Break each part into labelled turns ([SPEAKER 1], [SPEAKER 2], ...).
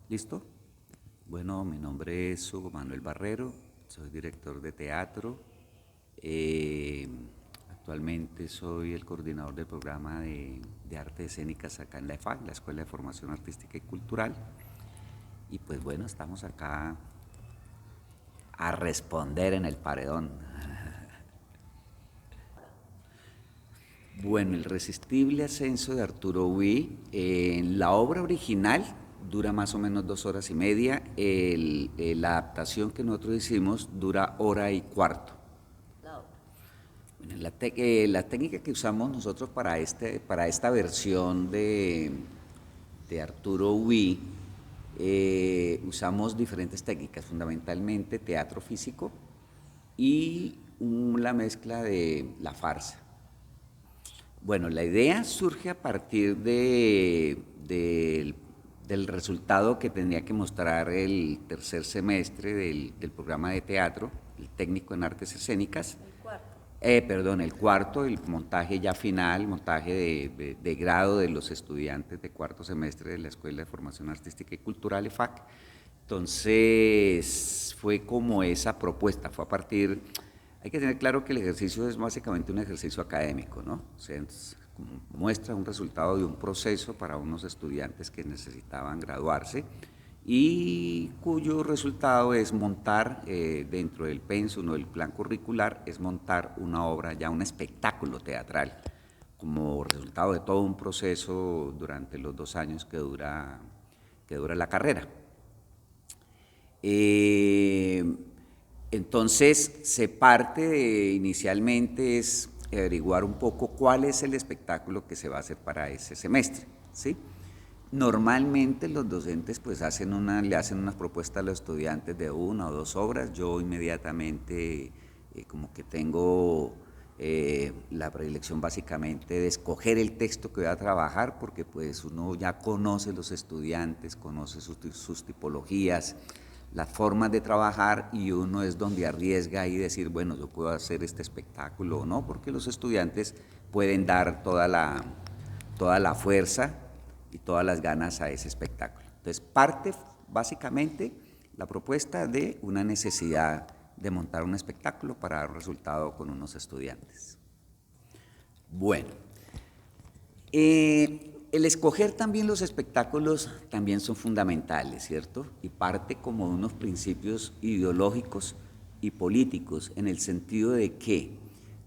[SPEAKER 1] ¿Listo? Bueno, mi nombre es Hugo Manuel Barrero, soy director de teatro. Eh, Actualmente soy el coordinador del programa de artes escénicas acá en la EFAC, la Escuela de Formación Artística y Cultural. Y pues bueno, estamos acá a responder en el paredón. Bueno, el resistible ascenso de Arturo Ui, en la obra original dura más o menos 2 horas y media, la adaptación que nosotros hicimos dura hora y cuarto. Bueno, la técnica que usamos nosotros para esta versión de Arturo Ui, usamos diferentes técnicas, fundamentalmente teatro físico y la mezcla de la farsa. Bueno, la idea surge a partir del resultado que tenía que mostrar el tercer semestre del programa de teatro, el técnico en artes escénicas. Perdón, el cuarto, el montaje ya final, montaje de grado de los estudiantes de cuarto semestre de la Escuela de Formación Artística y Cultural, EFAC. Entonces, fue como esa propuesta, fue a partir. Hay que tener claro que el ejercicio es básicamente un ejercicio académico, ¿no? O sea, muestra un resultado de un proceso para unos estudiantes que necesitaban graduarse y cuyo resultado es montar dentro del pensum o del plan curricular, es montar una obra, ya un espectáculo teatral, como resultado de todo un proceso durante los 2 años que dura la carrera. Entonces se parte inicialmente es averiguar un poco cuál es el espectáculo que se va a hacer para ese semestre, ¿sí? Normalmente los docentes pues le hacen una propuesta a los estudiantes de 1 o 2 obras. Yo inmediatamente como que tengo la predilección básicamente de escoger el texto que voy a trabajar, porque pues uno ya conoce los estudiantes, conoce sus tipologías, las formas de trabajar, y uno es donde arriesga y decir, bueno, yo puedo hacer este espectáculo o no, porque los estudiantes pueden dar toda la fuerza y todas las ganas a ese espectáculo. Entonces, parte básicamente la propuesta de una necesidad de montar un espectáculo para dar un resultado con unos estudiantes. Bueno, el escoger también los espectáculos también son fundamentales, ¿cierto? Y parte como de unos principios ideológicos y políticos, en el sentido de que,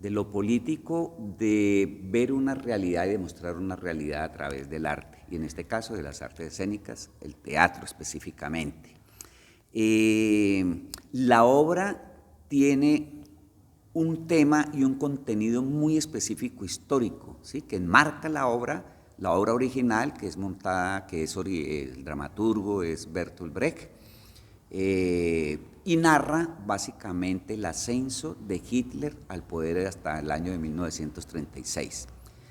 [SPEAKER 1] de lo político, de ver una realidad y demostrar una realidad a través del arte, y en este caso de las artes escénicas, el teatro específicamente. La obra tiene un tema y un contenido muy específico histórico, ¿sí? Que enmarca la obra original, que es montada, el dramaturgo es Bertolt Brecht, y narra básicamente el ascenso de Hitler al poder hasta el año de 1936.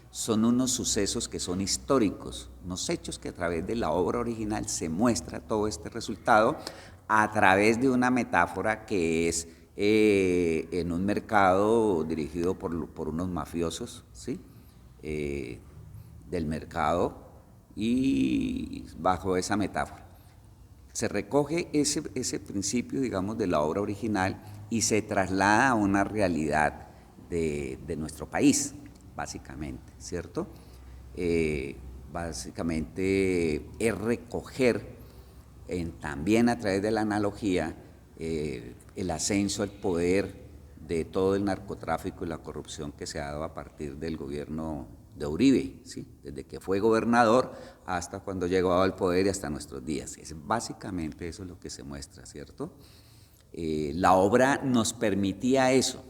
[SPEAKER 1] Son unos sucesos que son históricos, unos hechos que a través de la obra original se muestra todo este resultado a través de una metáfora que es en un mercado dirigido por unos mafiosos, ¿sí? Del mercado, y bajo esa metáfora se recoge ese principio, digamos, de la obra original y se traslada a una realidad de nuestro país, básicamente, ¿cierto? Básicamente es recoger también a través de la analogía el ascenso al poder de todo el narcotráfico y la corrupción que se ha dado a partir del gobierno de Uribe, ¿sí? Desde que fue gobernador hasta cuando llegó al poder y hasta nuestros días. Básicamente eso es lo que se muestra, ¿cierto? La obra nos permitía eso,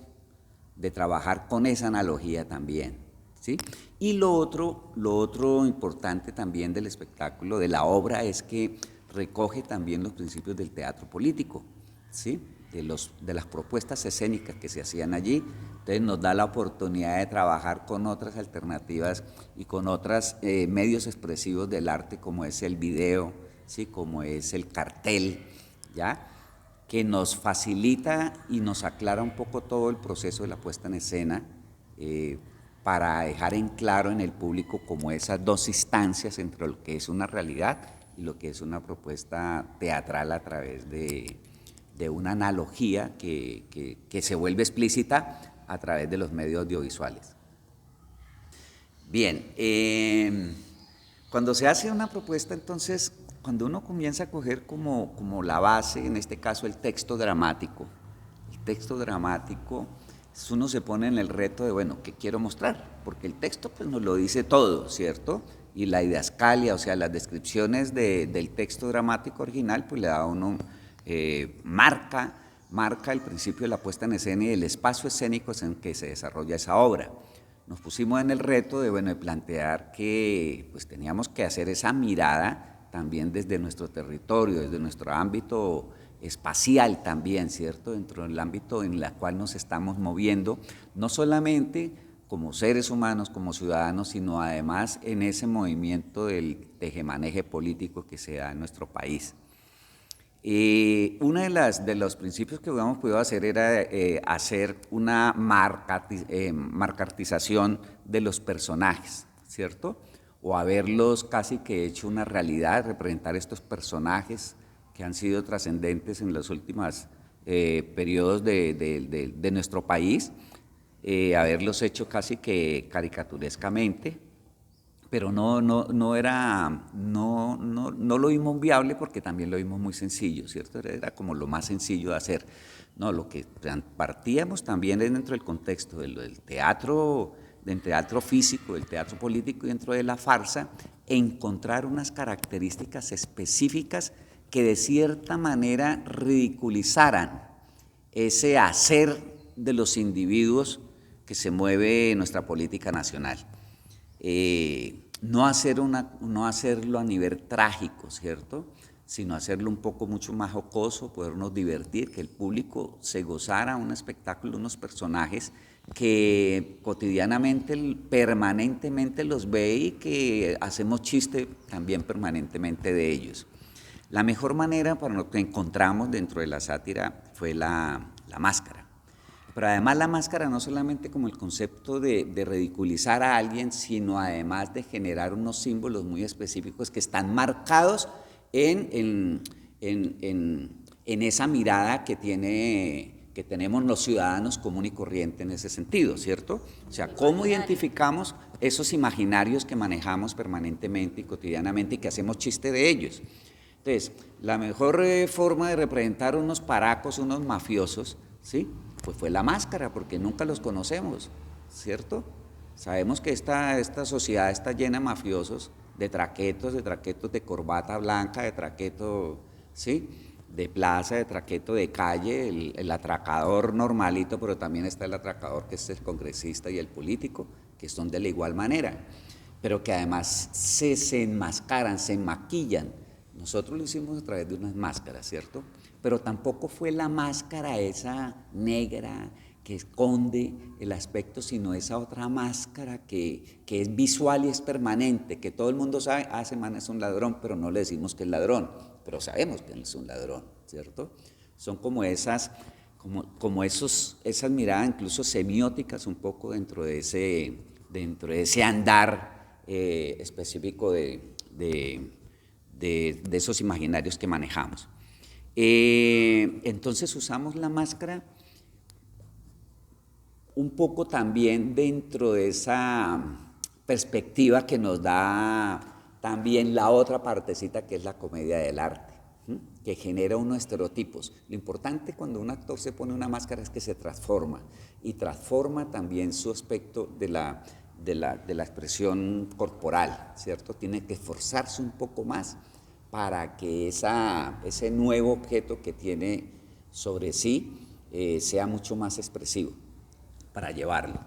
[SPEAKER 1] de trabajar con esa analogía también, ¿sí? Y lo otro importante también del espectáculo, de la obra, es que recoge también los principios del teatro político, ¿sí? De las propuestas escénicas que se hacían allí. Entonces nos da la oportunidad de trabajar con otras alternativas y con otros medios expresivos del arte, como es el video, ¿sí? Como es el cartel, ¿ya? Que nos facilita y nos aclara un poco todo el proceso de la puesta en escena, para dejar en claro en el público como esas dos instancias entre lo que es una realidad y lo que es una propuesta teatral a través de una analogía que se vuelve explícita a través de los medios audiovisuales. Bien, cuando se hace una propuesta, entonces, cuando uno comienza a coger como la base, en este caso el texto dramático, uno se pone en el reto de, bueno, ¿qué quiero mostrar? Porque el texto pues nos lo dice todo, ¿cierto? Y la didascalia, o sea, las descripciones del texto dramático original, pues le da a uno, marca el principio de la puesta en escena y el espacio escénico en que se desarrolla esa obra. Nos pusimos en el reto de, bueno, de plantear que pues teníamos que hacer esa mirada también desde nuestro territorio, desde nuestro ámbito espacial también, ¿cierto? Dentro del ámbito en el cual nos estamos moviendo, no solamente como seres humanos, como ciudadanos, sino además en ese movimiento del tejemaneje político que se da en nuestro país. Uno de los principios que hubiéramos podido hacer era hacer una marcartización de los personajes, ¿cierto? O haberlos casi que hecho una realidad, representar estos personajes que han sido trascendentes en los últimos periodos de nuestro país, haberlos hecho casi que caricaturescamente, pero no lo vimos viable porque también lo vimos muy sencillo, ¿cierto? Era como lo más sencillo de hacer. No, lo que partíamos también es dentro del contexto del teatro físico, del teatro político y dentro de la farsa, encontrar unas características específicas que de cierta manera ridiculizaran ese hacer de los individuos que se mueve en nuestra política nacional. No hacerlo a nivel trágico, ¿cierto? Sino hacerlo un poco mucho más jocoso, podernos divertir, que el público se gozara un espectáculo, unos personajes que cotidianamente, permanentemente los ve y que hacemos chiste también permanentemente de ellos. La mejor manera para lo que encontramos dentro de la sátira fue la máscara. Pero además la máscara no solamente como el concepto de ridiculizar a alguien, sino además de generar unos símbolos muy específicos que están marcados en esa mirada que tenemos los ciudadanos común y corriente en ese sentido, ¿cierto? O sea, ¿cómo identificamos esos imaginarios que manejamos permanentemente y cotidianamente y que hacemos chiste de ellos? Entonces, la mejor forma de representar unos paracos, unos mafiosos, ¿sí?, pues fue la máscara, porque nunca los conocemos, ¿cierto? Sabemos que esta sociedad está llena de mafiosos, de traquetos de corbata blanca, de traqueto, ¿sí?, de plaza, de traqueto de calle, el atracador normalito, pero también está el atracador que es el congresista y el político, que son de la igual manera, pero que además se enmascaran, se maquillan. Nosotros lo hicimos a través de unas máscaras, ¿cierto? Pero tampoco fue la máscara esa negra que esconde el aspecto, sino esa otra máscara que es visual y es permanente, que todo el mundo sabe, ese man es un ladrón, pero no le decimos que es ladrón, pero sabemos que él es un ladrón, ¿cierto? Son como esas miradas incluso semióticas un poco dentro de ese andar específico de esos imaginarios que manejamos. Entonces usamos la máscara un poco también dentro de esa perspectiva que nos da también la otra partecita que es la comedia del arte, que genera unos estereotipos. Lo importante cuando un actor se pone una máscara es que se transforma y transforma también su aspecto de la expresión corporal, ¿cierto? Tiene que esforzarse un poco más para que ese nuevo objeto que tiene sobre sí sea mucho más expresivo para llevarlo.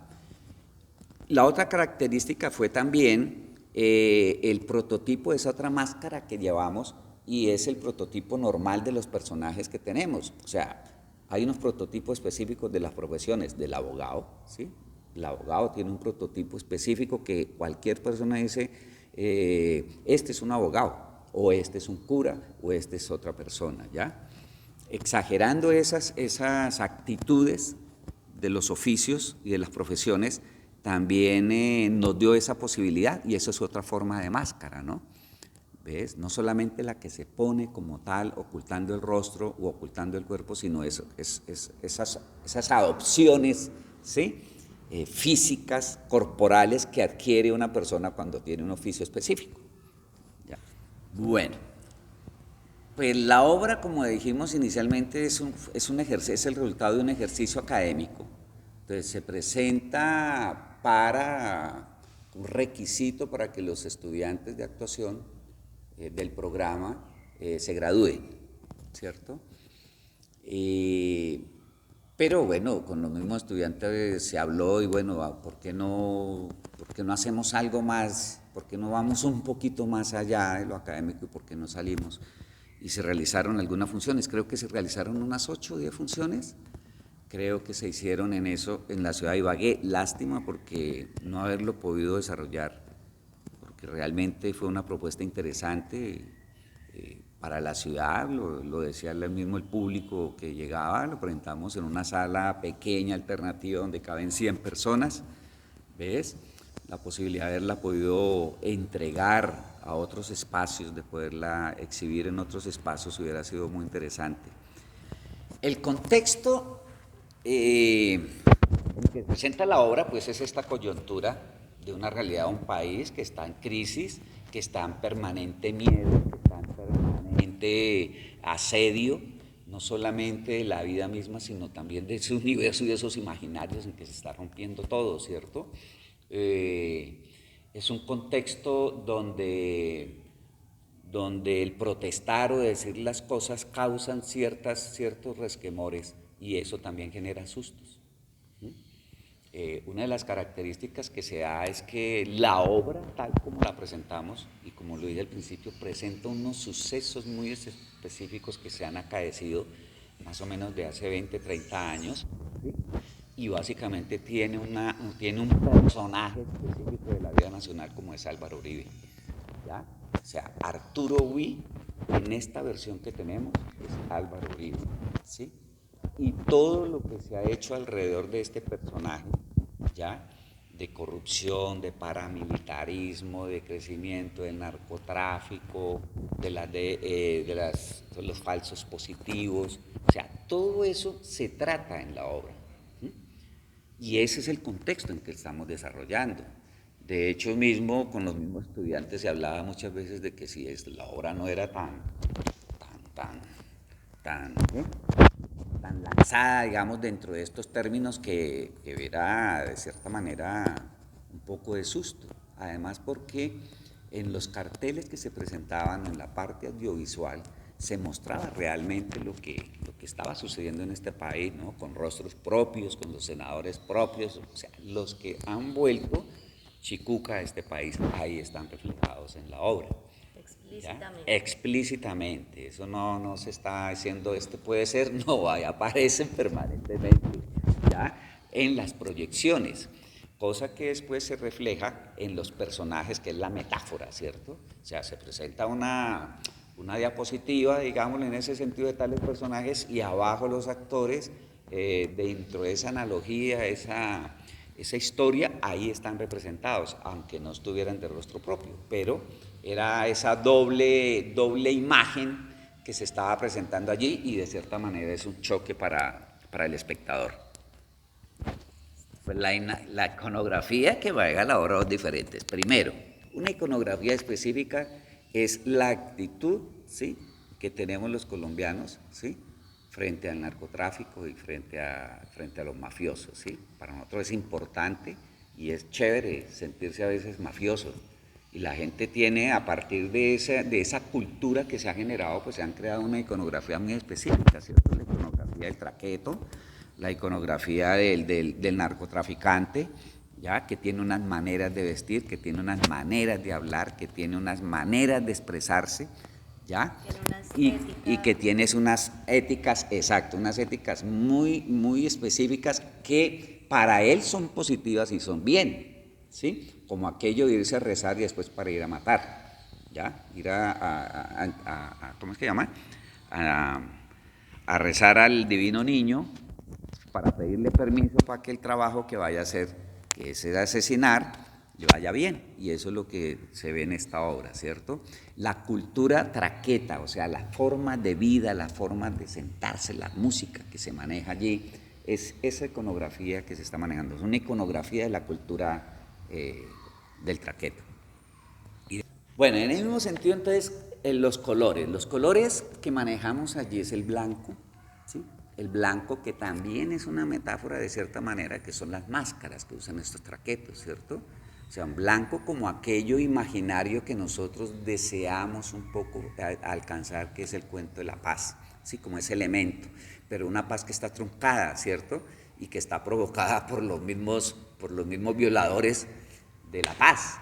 [SPEAKER 1] La otra característica fue también el prototipo de esa otra máscara que llevamos y es el prototipo normal de los personajes que tenemos. O sea, hay unos prototipos específicos de las profesiones del abogado, ¿sí? El abogado tiene un prototipo específico que cualquier persona dice, este es un abogado, o este es un cura, o este es otra persona, ¿ya? Exagerando esas actitudes de los oficios y de las profesiones, también nos dio esa posibilidad, y eso es otra forma de máscara, ¿no? ¿ves? No solamente la que se pone como tal, ocultando el rostro u ocultando el cuerpo, sino esas adopciones, ¿sí? Físicas, corporales que adquiere una persona cuando tiene un oficio específico. ¿Ya? Bueno, pues la obra, como dijimos inicialmente, es el resultado de un ejercicio académico. Entonces se presenta para un requisito para que los estudiantes de actuación del programa se gradúen, ¿cierto? Pero bueno, con los mismos estudiantes se habló y bueno, ¿por qué no hacemos algo más? ¿Por qué no vamos un poquito más allá de lo académico y por qué no salimos? Y se realizaron algunas funciones, creo que se realizaron unas 8 o 10 funciones, creo que se hicieron en eso, en la ciudad de Ibagué. Lástima porque no haberlo podido desarrollar, porque realmente fue una propuesta interesante para la ciudad, lo decía mismo el público que llegaba, lo presentamos en una sala pequeña, alternativa, donde caben 100 personas, ¿ves? La posibilidad de haberla podido entregar a otros espacios, de poderla exhibir en otros espacios, hubiera sido muy interesante. El contexto en que presenta la obra, pues es esta coyuntura de una realidad de un país que está en crisis, que está en permanente miedo, que está en permanente asedio, no solamente de la vida misma, sino también de ese universo y de esos imaginarios en que se está rompiendo todo, ¿cierto? Es un contexto donde el protestar o decir las cosas causan ciertos resquemores y eso también genera sustos. Una de las características que se da es que la obra, tal como la presentamos, y como lo dije al principio, presenta unos sucesos muy específicos que se han acaecido más o menos de hace 20, 30 años, ¿sí? Y básicamente tiene un personaje específico de la vida nacional como es Álvaro Uribe, ¿ya? O sea, Arturo Ui, en esta versión que tenemos, es Álvaro Uribe, ¿sí? Y todo lo que se ha hecho alrededor de este personaje, ¿ya? De corrupción, de paramilitarismo, de crecimiento del narcotráfico, de los falsos positivos, o sea, todo eso se trata en la obra. Y ese es el contexto en que estamos desarrollando. De hecho, mismo con los mismos estudiantes se hablaba muchas veces de que si la obra no era tan lanzada, digamos, dentro de estos términos, que era de cierta manera un poco de susto. Además porque en los carteles que se presentaban en la parte audiovisual se mostraba realmente lo que estaba sucediendo en este país, ¿no? Con rostros propios, con los senadores propios, o sea, los que han vuelto chicuca a este país, ahí están reflejados en la obra.
[SPEAKER 2] Explícitamente.
[SPEAKER 1] Explícitamente, eso no se está diciendo, puede ser, no, ahí aparecen permanentemente, ¿ya? En las proyecciones, cosa que después se refleja en los personajes, que es la metáfora, ¿cierto? O sea, se presenta una diapositiva, digámoslo en ese sentido, de tales personajes y abajo los actores, dentro de esa analogía, esa historia, ahí están representados, aunque no estuvieran de rostro propio, pero era esa doble imagen que se estaba presentando allí y de cierta manera es un choque para el espectador. Pues la iconografía que va a la obra es diferente. Primero, una iconografía específica es la actitud, ¿sí?, que tenemos los colombianos, ¿sí?, frente al narcotráfico y frente a los mafiosos, ¿sí? Para nosotros es importante y es chévere sentirse a veces mafioso. Y la gente tiene, a partir de esa cultura que se ha generado, pues se han creado una iconografía muy específica, ¿cierto? La iconografía del traqueto, la iconografía del narcotraficante, ¿ya? Que tiene unas maneras de vestir, que tiene unas maneras de hablar, que tiene unas maneras de expresarse, ¿ya? Y que tienes unas éticas, exacto, unas éticas muy, muy específicas que para él son positivas y son bien, ¿sí? Como aquello de irse a rezar y después para ir a matar, ¿ya? Ir ¿cómo es que llama? A rezar al divino niño para pedirle permiso para que el trabajo que vaya a hacer, que es asesinar, le vaya bien, y eso es lo que se ve en esta obra, ¿cierto? La cultura traqueta, o sea, la forma de vida, la forma de sentarse, la música que se maneja allí, es esa iconografía que se está manejando, es una iconografía de la cultura del traqueto. Bueno, en el mismo sentido, entonces, los colores que manejamos allí es el blanco, ¿sí? El blanco, que también es una metáfora de cierta manera, que son las máscaras que usan estos traquetos, ¿cierto? O sea, un blanco como aquello imaginario que nosotros deseamos un poco alcanzar, que es el cuento de la paz, ¿sí? Como ese elemento, pero una paz que está truncada, ¿cierto? Y que está provocada por los mismos violadores de la paz.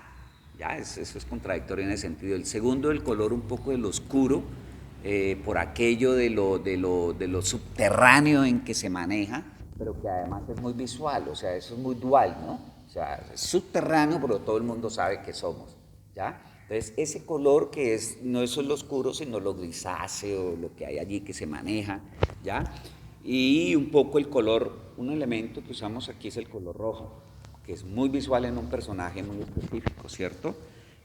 [SPEAKER 1] Ya, eso es contradictorio en ese sentido. El segundo, el color un poco del oscuro, por aquello de lo subterráneo en que se maneja, pero que además es muy visual, o sea, eso es muy dual, ¿no? O sea, es subterráneo, pero todo el mundo sabe que somos, ¿ya? Entonces, ese color que es, no es solo oscuro, sino lo grisáceo, lo que hay allí que se maneja, ¿ya? Y un poco el color, un elemento que usamos aquí es el color rojo, que es muy visual en un personaje muy específico, ¿cierto?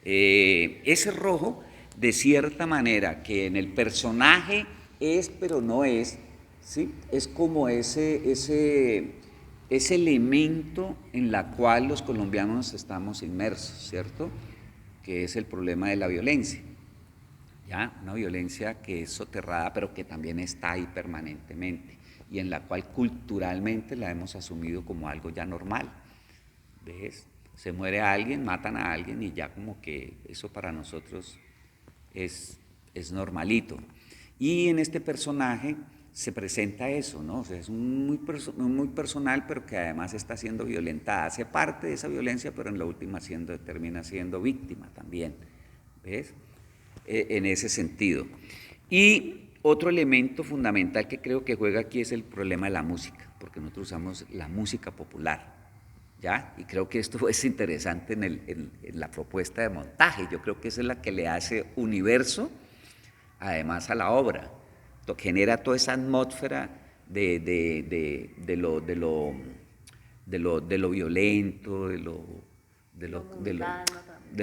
[SPEAKER 1] Ese rojo, de cierta manera, que en el personaje es, pero no es, ¿sí? Es como ese elemento en la cual los colombianos estamos inmersos, ¿cierto? Que es el problema de la violencia. ¿Ya? Una violencia que es soterrada, pero que también está ahí permanentemente, y en la cual culturalmente la hemos asumido como algo ya normal. ¿Ves? Se muere alguien, matan a alguien, y ya como que eso para nosotros es normalito. Y en este personaje se presenta eso, ¿no? O sea, es muy personal, pero que además está siendo violentada. Hace parte de esa violencia, pero en la última termina siendo víctima también. ¿Ves? En ese sentido. Y otro elemento fundamental que creo que juega aquí es el problema de la música, porque nosotros usamos la música popular, ¿ya? Y creo que esto es interesante en la propuesta de montaje. Yo creo que esa es la que le hace universo, además, a la obra. Genera toda esa atmósfera de lo violento, de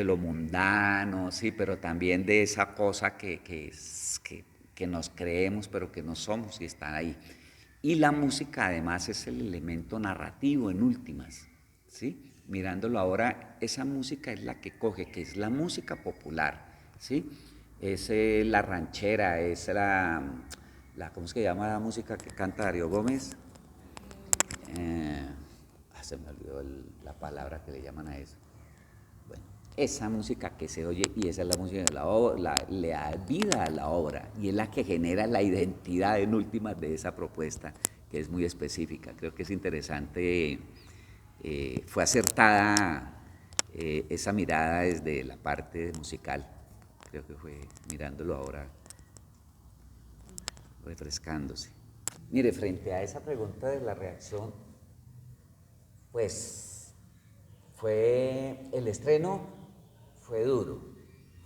[SPEAKER 1] lo mundano, sí, pero también de esa cosa que nos creemos, pero que no somos y está ahí. Y la música además es el elemento narrativo en últimas, ¿sí? Mirándolo ahora, esa música es la que coge, que es la música popular, ¿sí? Es la ranchera, es ¿cómo es que llama la música que canta Darío Gómez? Se me olvidó la palabra que le llaman a eso. Bueno, esa música que se oye, y esa es la música de la obra, le da vida a la obra, y es la que genera la identidad en últimas de esa propuesta, que es muy específica. Creo que es interesante, fue acertada esa mirada desde la parte musical. Creo que fue mirándolo ahora, refrescándose. Mire, frente a esa pregunta de la reacción, pues el estreno fue duro.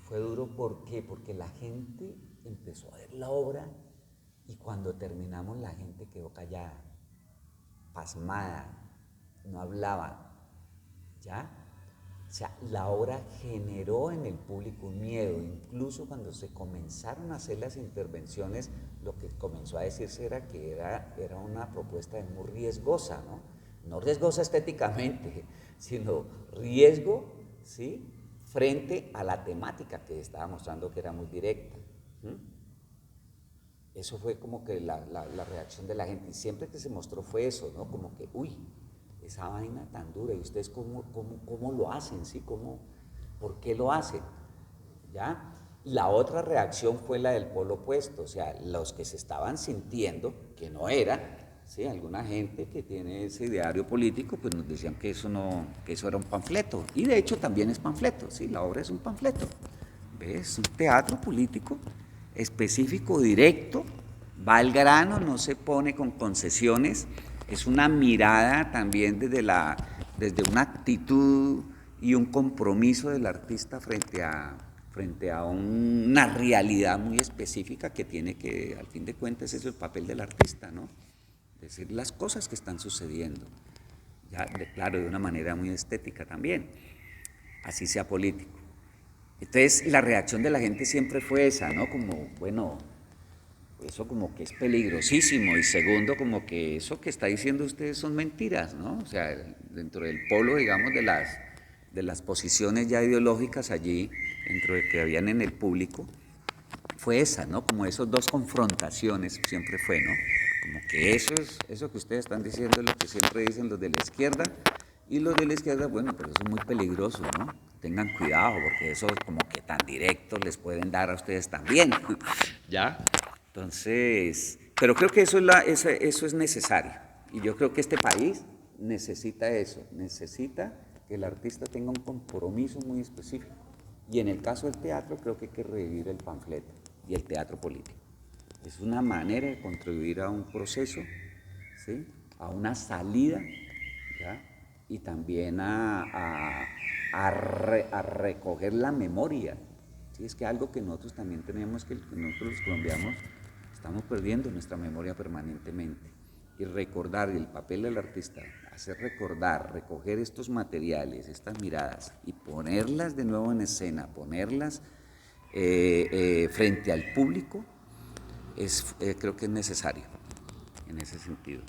[SPEAKER 1] Fue duro, ¿por qué? Porque la gente empezó a ver la obra, y cuando terminamos la gente quedó callada, pasmada, no hablaba, ¿ya? O sea, la obra generó en el público un miedo. Incluso cuando se comenzaron a hacer las intervenciones, lo que comenzó a decirse era que era una propuesta muy riesgosa, ¿no? No riesgosa estéticamente, sino riesgo, ¿sí?, frente a la temática que estaba mostrando, que era muy directa. Eso fue como que la reacción de la gente, y siempre que se mostró fue eso, ¿no? Como que, uy, esa vaina tan dura, y ustedes cómo lo hacen, ¿sí? ¿Por qué lo hacen? ¿Ya? La otra reacción fue la del polo opuesto, o sea, los que se estaban sintiendo, que no era, ¿sí? Alguna gente que tiene ese ideario político, pues nos decían que eso era un panfleto, y de hecho también es panfleto, ¿sí? La obra es un panfleto, ¿ves? Es un teatro político específico, directo, va al grano, no se pone con concesiones, es una mirada también desde una actitud y un compromiso del artista frente a una realidad muy específica que tiene que, al fin de cuentas, es el papel del artista, ¿no? Decir las cosas que están sucediendo, ya, claro, de una manera muy estética también. así sea político. Entonces la reacción de la gente siempre fue esa, ¿no? Como, bueno, eso como que es peligrosísimo, y segundo, como que eso que está diciendo ustedes son mentiras, ¿no? O sea, dentro del polo, digamos, de las posiciones ya ideológicas allí, dentro de que habían en el público, fue esa, ¿no? Como esas dos confrontaciones siempre fue, ¿no? Como que eso que ustedes están diciendo es lo que siempre dicen los de la izquierda, y los de la izquierda, bueno, pero eso es muy peligroso, ¿no? Tengan cuidado, porque eso como que tan directo les pueden dar a ustedes también, ¿ya? Entonces, pero creo que eso es necesario, y yo creo que este país necesita eso, necesita que el artista tenga un compromiso muy específico. Y en el caso del teatro creo que hay que revivir el panfleto y el teatro político. Es una manera de contribuir a un proceso, ¿sí? A una salida, ¿ya? Y también a recoger la memoria. ¿Sí? Es que algo que nosotros también tenemos, que nosotros los colombianos estamos perdiendo nuestra memoria permanentemente. Y recordar, y el papel del artista, hacer recordar, recoger estos materiales, estas miradas y ponerlas de nuevo en escena, ponerlas frente al público, creo que es necesario en ese sentido.